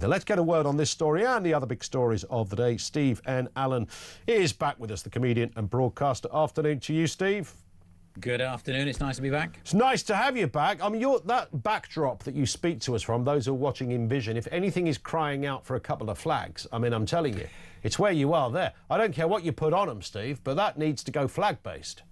Now let's get a word on this story and the other big stories of the day. Steve N. Allen is back with us, the comedian and broadcaster. Afternoon to you, Steve. Good afternoon. It's nice to be back. It's nice to have you back. I mean, that backdrop that you speak to us from, those who are watching in vision, if anything is crying out for a couple of flags, I mean, I'm telling you, it's where you are there. I don't care what you put on them, Steve, but that needs to go flag-based.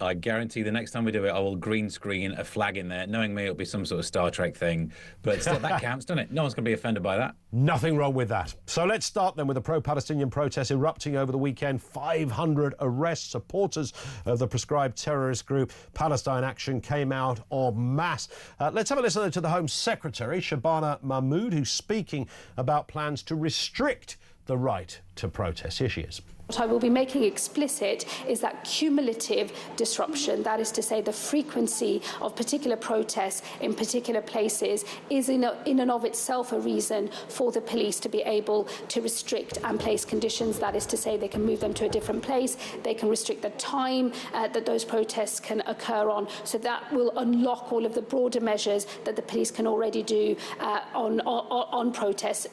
I guarantee the next time we do it, I will green screen a flag in there. Knowing me, it'll be some sort of Star Trek thing. But still, that counts, doesn't it? No one's going to be offended by that. Nothing wrong with that. So let's start then with the pro-Palestinian protests erupting over the weekend. 500 arrests. Supporters of the proscribed terrorist group Palestine Action came out en masse. Let's have a listen to the Home Secretary Shabana Mahmood, who's speaking about plans to restrict the right to protest. Here she is. What I will be making explicit is that cumulative disruption, that is to say the frequency of particular protests in particular places, is in and of itself a reason for the police to be able to restrict and place conditions. That is to say they can move them to a different place, they can restrict the time that those protests can occur on. So that will unlock all of the broader measures that the police can already do on protests.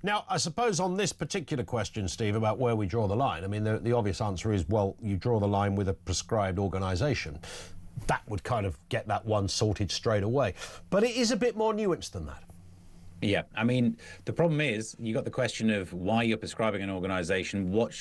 Now, I suppose on this particular question, Steve, about where we draw the line, I mean, the obvious answer is, well, you draw the line with a prescribed organisation. That would kind of get that one sorted straight away. But it is a bit more nuanced than that. Yeah, I mean, the problem is you got the question of why you're prescribing an organisation. What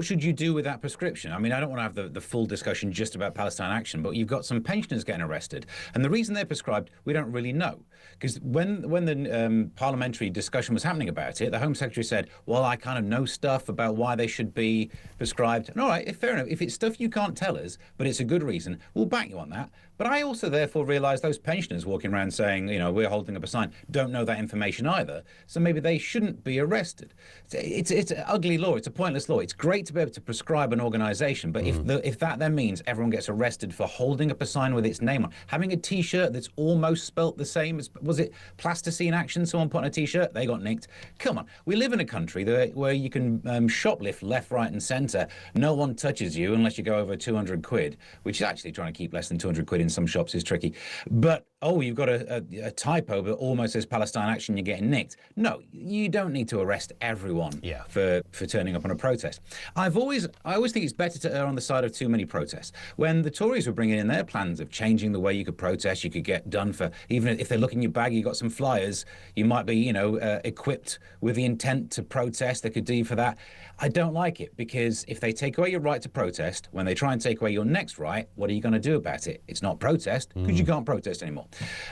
should you do with that prescription? I mean, I don't want to have the full discussion just about Palestine Action, but you've got some pensioners getting arrested. And the reason they're prescribed, we don't really know. Because when the parliamentary discussion was happening about it, the Home Secretary said, well, I kind of know stuff about why they should be prescribed. And all right, fair enough. If it's stuff you can't tell us, but it's a good reason, we'll back you on that. But I also therefore realise those pensioners walking around saying, you know, we're holding up a sign, don't know that information either, so maybe they shouldn't be arrested. It's an ugly law. It's a pointless law. It's great to be able to prescribe an organisation, but if that then means everyone gets arrested for holding up a sign with its name on, having a T-shirt that's almost spelt the same as, was it Palestine Action, someone put on a T-shirt, they got nicked. Come on. We live in a country where you can shoplift left, right and centre. No one touches you unless you go over 200 quid, which is actually trying to keep less than 200 quid in some shops is tricky. But, oh, you've got a typo that almost says Palestine Action, you're getting nicked. No, you don't need to arrest everyone for turning up on a protest. I always think it's better to err on the side of too many protests. When the Tories were bringing in their plans of changing the way you could protest, you could get done for, even if they look in your bag, you got some flyers, you might be, you know, equipped with the intent to protest, they could do for that. I don't like it, because if they take away your right to protest, when they try and take away your next right, what are you going to do about it? It's not protest, because you can't protest anymore.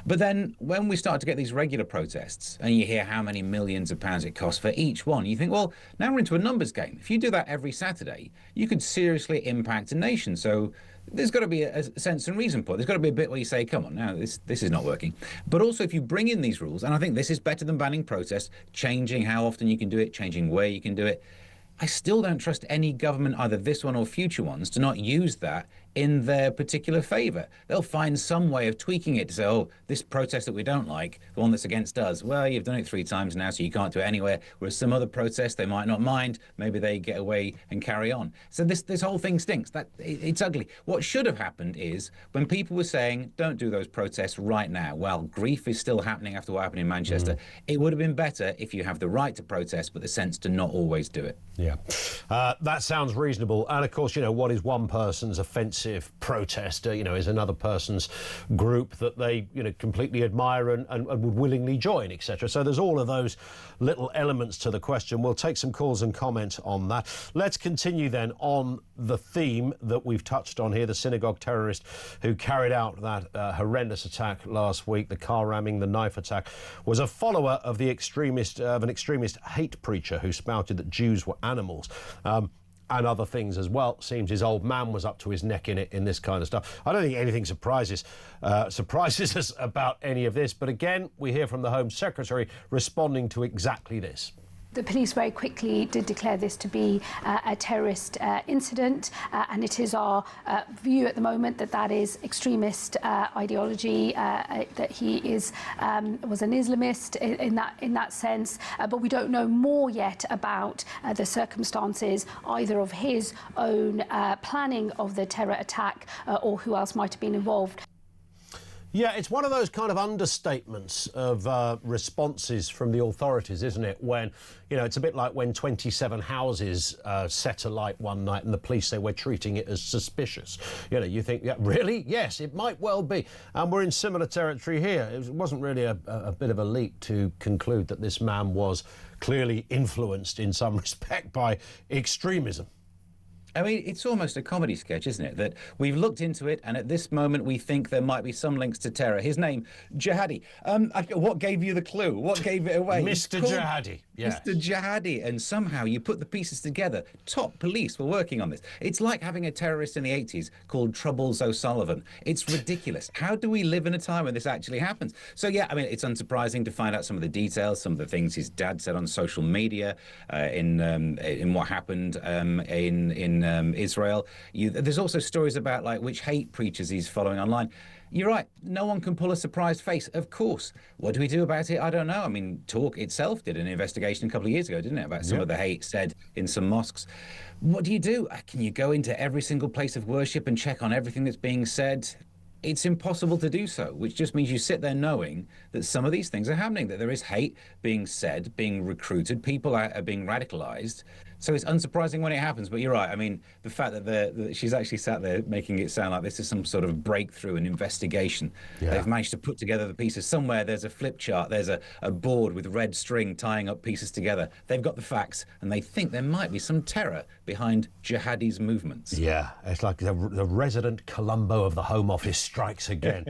But then when we start to get these regular protests and you hear how many millions of pounds it costs for each one, you think, well, now we're into a numbers game. If you do that every Saturday, you could seriously impact a nation. So there's got to be a sense and reason for it. There's got to be a bit where you say, come on, now this is not working. But also if you bring in these rules, and I think this is better than banning protests, changing how often you can do it, changing where you can do it, I still don't trust any government, either this one or future ones, to not use that in their particular favour. They'll find some way of tweaking it to say, oh, this protest that we don't like, the one that's against us, well, you've done it 3 times now, so you can't do it anywhere. Whereas some other protest, they might not mind. Maybe they get away and carry on. So this whole thing stinks. It's ugly. What should have happened is when people were saying, don't do those protests right now, well, grief is still happening after what happened in Manchester. It would have been better if you have the right to protest, but the sense to not always do it. Yeah, that sounds reasonable. And of course, you know, what is one person's offensive protest, you know, is another person's group that they, you know, completely admire and would willingly join, etc. So there's all of those little elements to the question. We'll take some calls and comment on that. Let's continue then on the theme that we've touched on here, the synagogue terrorist who carried out that horrendous attack last week, the car ramming, the knife attack, was a follower of an extremist hate preacher who spouted that Jews were animals. And other things as well. Seems his old man was up to his neck in it, in this kind of stuff. I don't think anything surprises us about any of this. But again, we hear from the Home Secretary responding to exactly this. The police very quickly did declare this to be a terrorist incident, and it is our view at the moment that that is extremist ideology, that he was an Islamist in that sense, but we don't know more yet about the circumstances either of his own planning of the terror attack or who else might have been involved. Yeah, it's one of those kind of understatements of responses from the authorities, isn't it? When, you know, it's a bit like when 27 houses set alight one night and the police say we're treating it as suspicious. You know, you think, yeah, really? Yes, it might well be. And we're in similar territory here. It wasn't really a bit of a leap to conclude that this man was clearly influenced in some respect by extremism. I mean, it's almost a comedy sketch, isn't it? That we've looked into it, and at this moment we think there might be some links to terror. His name, Jihadi. What gave you the clue? What gave it away? Mr. Jihadi. Yes. Mr. Jihadi. And somehow you put the pieces together. Top police were working on this. It's like having a terrorist in the 80s called Troubles O'Sullivan. It's ridiculous. How do we live in a time when this actually happens? So, yeah, I mean, it's unsurprising to find out some of the details, some of the things his dad said on social media in what happened in Israel. There's also stories about like which hate preachers he's following online. You're right. No one can pull a surprised face, of course. What do we do about it? I don't know. I mean, Talk itself did an investigation a couple of years ago, didn't it, about some of the hate said in some mosques. What do you do? Can you go into every single place of worship and check on everything that's being said? It's impossible to do so, which just means you sit there knowing that some of these things are happening, that there is hate being said, being recruited, people are being radicalized. So it's unsurprising when it happens, but you're right. I mean, the fact that she's actually sat there making it sound like this is some sort of breakthrough, an investigation. Yeah. They've managed to put together the pieces. Somewhere there's a flip chart, there's a board with red string tying up pieces together. They've got the facts, and they think there might be some terror behind Jihadi's movements. Yeah, it's like the resident Columbo of the Home Office strikes again.